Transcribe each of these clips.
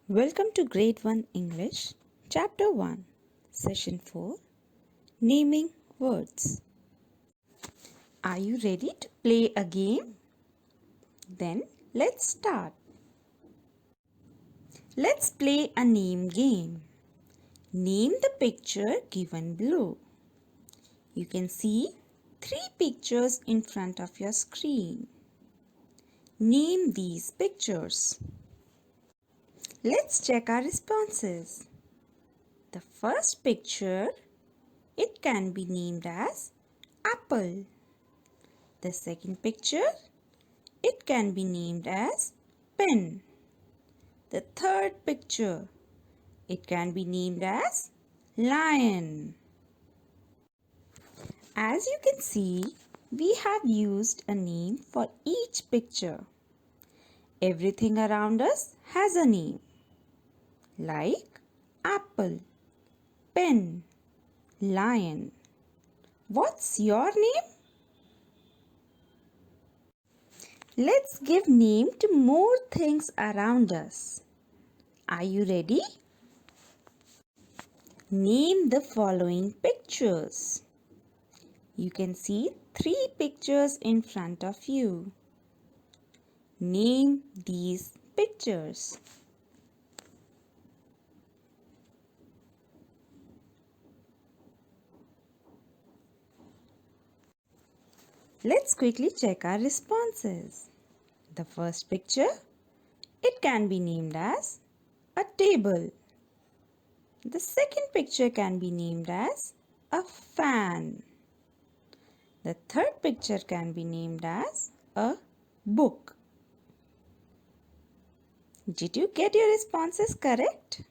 Welcome to Grade 1 English, Chapter 1, Session 4, Naming Words. Are you ready to play a game? Then let's start. Let's play a name game. Name the picture given below. You can see 3 pictures in front of your screen. Name these pictures. Let's check our responses. The first picture, it can be named as apple. The second picture, it can be named as pen. The third picture, it can be named as lion. As you can see, we have used a name for each picture. Everything around us has a name, like apple, pen, lion. What's your name? Let's give name to more things around us. Are you ready? Name the following pictures. You can see 3 pictures in front of you. Name these pictures. Let's quickly check our responses. The first picture, it can be named as a table. The second picture can be named as a fan. The third picture can be named as a book. Did you get your responses correct?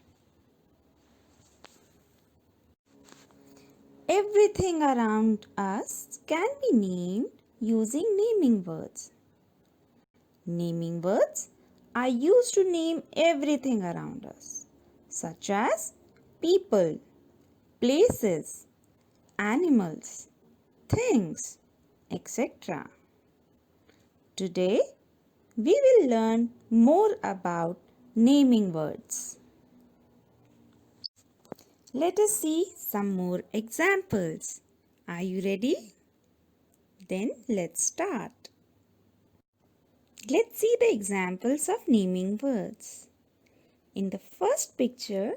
Everything around us can be named using naming words. Naming words are used to name everything around us, such as people, places, animals, things, etc. Today, we will learn more about naming words. Let us see some more examples. Are you ready? Then let's start. Let's see the examples of naming words. In the first picture,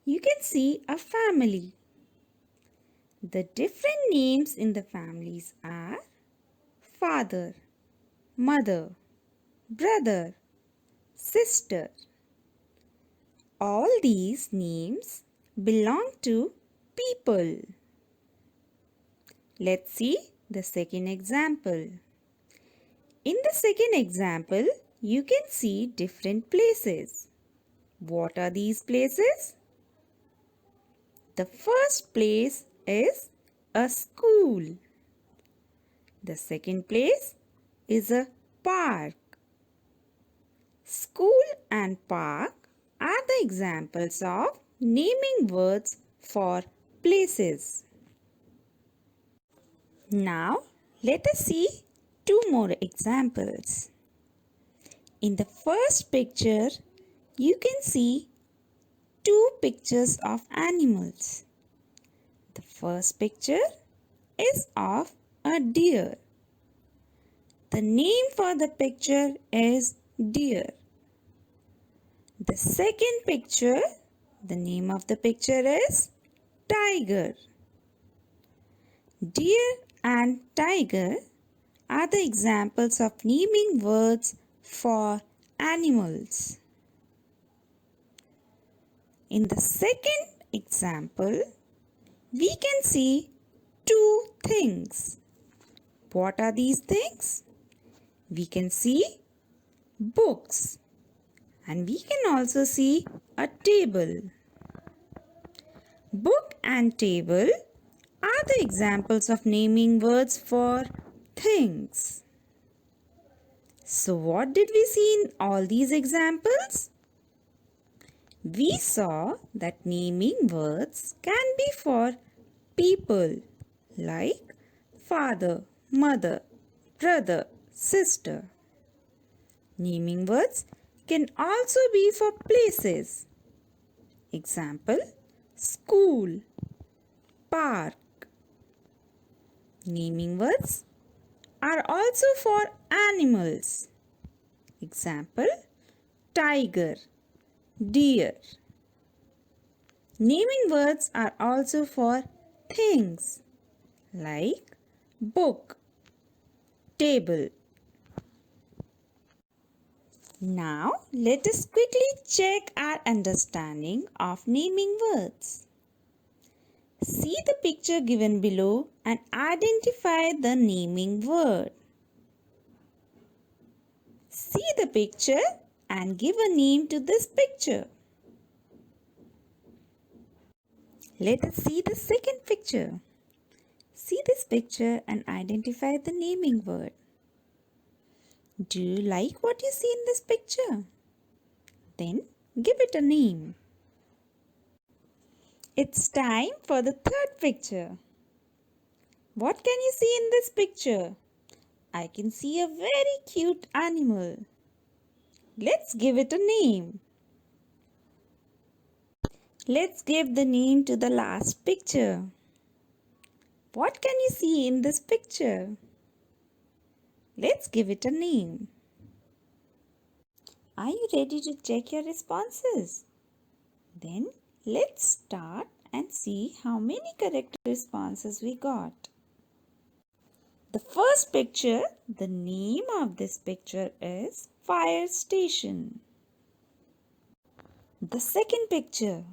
you can see a family. The different names in the families are father, mother, brother, sister. All these names belong to people. Let's see the second example. In the second example, you can see different places. What are these places? The first place is a school. The second place is a park. School and park are the examples of naming words for places. Now, let us see 2 more examples. In the first picture, you can see 2 pictures of animals. The first picture is of a deer. The name for the picture is deer. The second picture, the name of the picture is tiger. Deer and tiger are the examples of naming words for animals. In the second example, we can see 2 things. What are these things? We can see books and we can also see a table. Book and table are the examples of naming words for things. So what did we see in all these examples? We saw that naming words can be for people like father, mother, brother, sister. Naming words can also be for places. Example, school, park. Naming words are also for animals. Example, tiger, deer. Naming words are also for things like book, table. Now let us quickly check our understanding of naming words. See the picture given below and identify the naming word. See the picture and give a name to this picture. Let us see the second picture. See this picture and identify the naming word. Do you like what you see in this picture? Then give it a name. It's time for the third picture. What can you see in this picture? I can see a very cute animal. Let's give it a name. Let's give the name to the last picture. What can you see in this picture? Let's give it a name. Are you ready to check your responses? Then let's start and see how many correct responses we got. The first picture, the name of this picture is fire station. The second picture,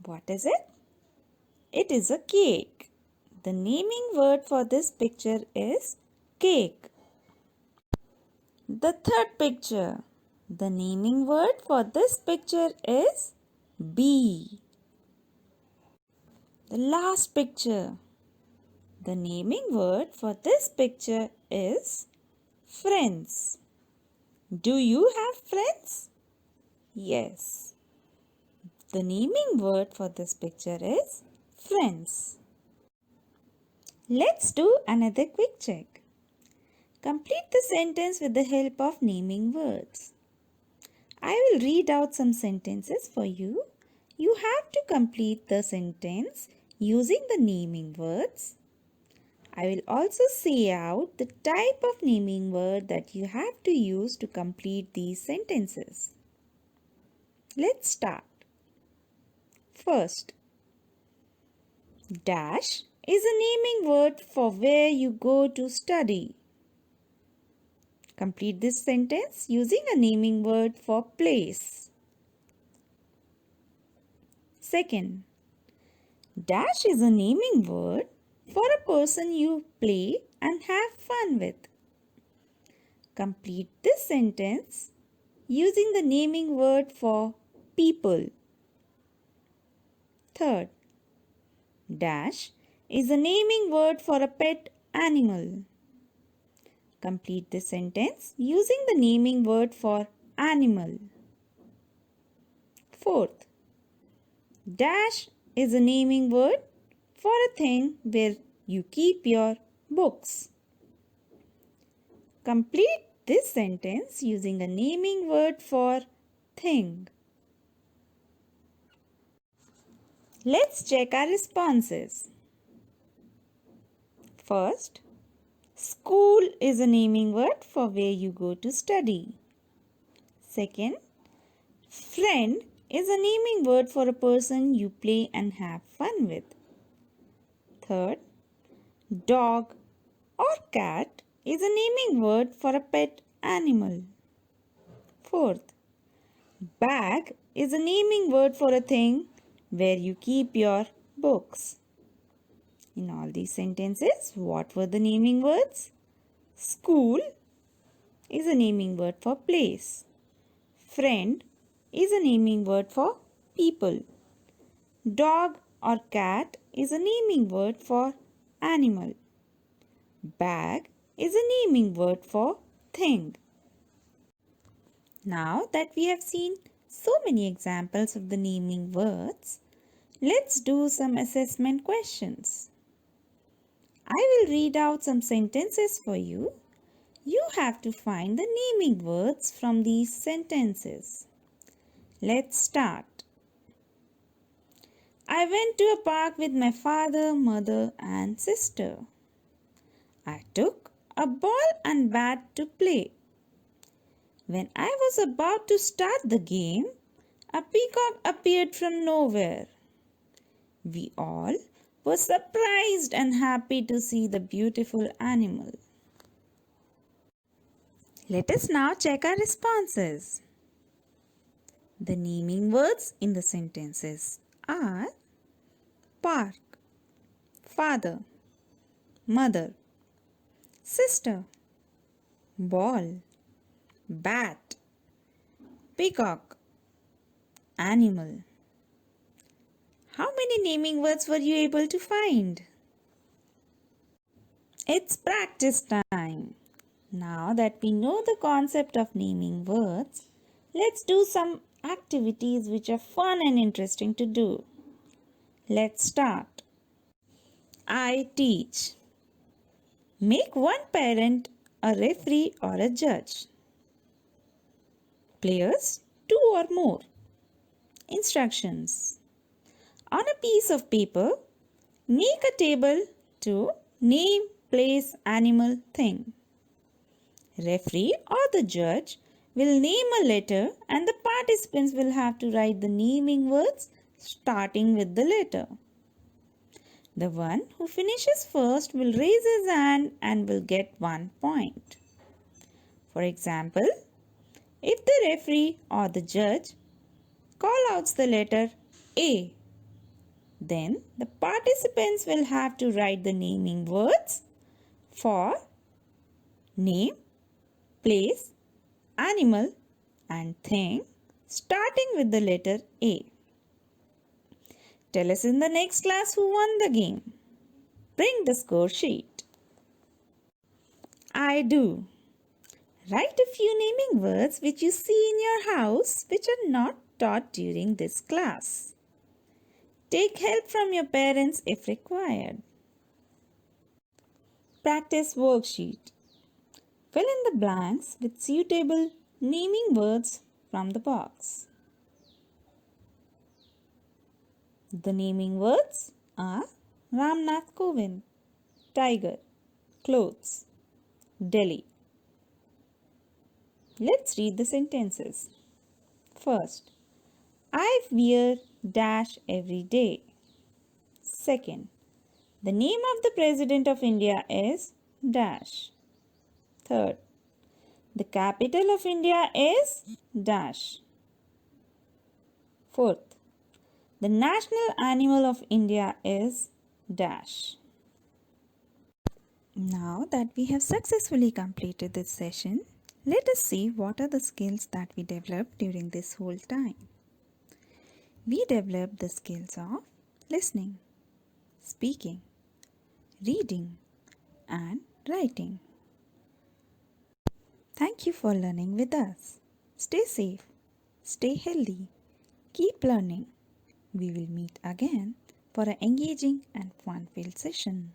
what is it? It is a cake. The naming word for this picture is cake. The third picture, the naming word for this picture is bee. The last picture, the naming word for this picture is friends. Do you have friends? Yes. The naming word for this picture is friends. Let's do another quick check. Complete the sentence with the help of naming words. I will read out some sentences for you. You have to complete the sentence using the naming words. I will also say out the type of naming word that you have to use to complete these sentences. Let's start. First, dash is a naming word for where you go to study. Complete this sentence using a naming word for place. Second, dash is a naming word for a person you play and have fun with. Complete this sentence using the naming word for people. Third, dash is a naming word for a pet animal. Complete this sentence using the naming word for animal. Fourth, dash is a naming word for a thing where you keep your books. Complete this sentence using a naming word for thing. Let's check our responses. First, school is a naming word for where you go to study. Second, friend is a naming word for a person you play and have fun with. Third, dog or cat is a naming word for a pet animal. Fourth, bag is a naming word for a thing where you keep your books. In all these sentences, what were the naming words? School is a naming word for place. Friend is a naming word for people. Dog or cat is a naming word for animal. Bag is a naming word for thing. Now that we have seen so many examples of the naming words, let's do some assessment questions. I will read out some sentences for you. You have to find the naming words from these sentences. Let's start. I went to a park with my father, mother, and sister. I took a ball and bat to play. When I was about to start the game, a peacock appeared from nowhere. We all were surprised and happy to see the beautiful animal. Let us now check our responses. The naming words in the sentences are park, father, mother, sister, ball, bat, peacock, animal. How many naming words were you able to find? It's practice time. Now that we know the concept of naming words, let's do some activities which are fun and interesting to do. Let's start. I teach. Make one parent a referee or a judge. Players, 2 or more. Instructions. On a piece of paper, make a table to name, place, animal, thing. Referee or the judge will name a letter and the participants will have to write the naming words starting with the letter. The one who finishes first will raise his hand and will get 1 point. For example, if the referee or the judge call out the letter A, then the participants will have to write the naming words for name, place, animal and thing starting with the letter A. Tell us in the next class who won the game. Bring the score sheet. I do. Write a few naming words which you see in your house which are not taught during this class. Take help from your parents if required. Practice worksheet. Fill in the blanks with suitable naming words from the box. The naming words are Ramnath Kovind, tiger, clothes, Delhi. Let's read the sentences. First, I wear dash every day. Second, the name of the President of India is dash. Third, the capital of India is dash. Fourth, the national animal of India is dash. Now that we have successfully completed this session, let us see what are the skills that we developed during this whole time. We developed the skills of listening, speaking, reading, and writing. Thank you for learning with us. Stay safe, stay healthy, keep learning. We will meet again for an engaging and fun-filled session.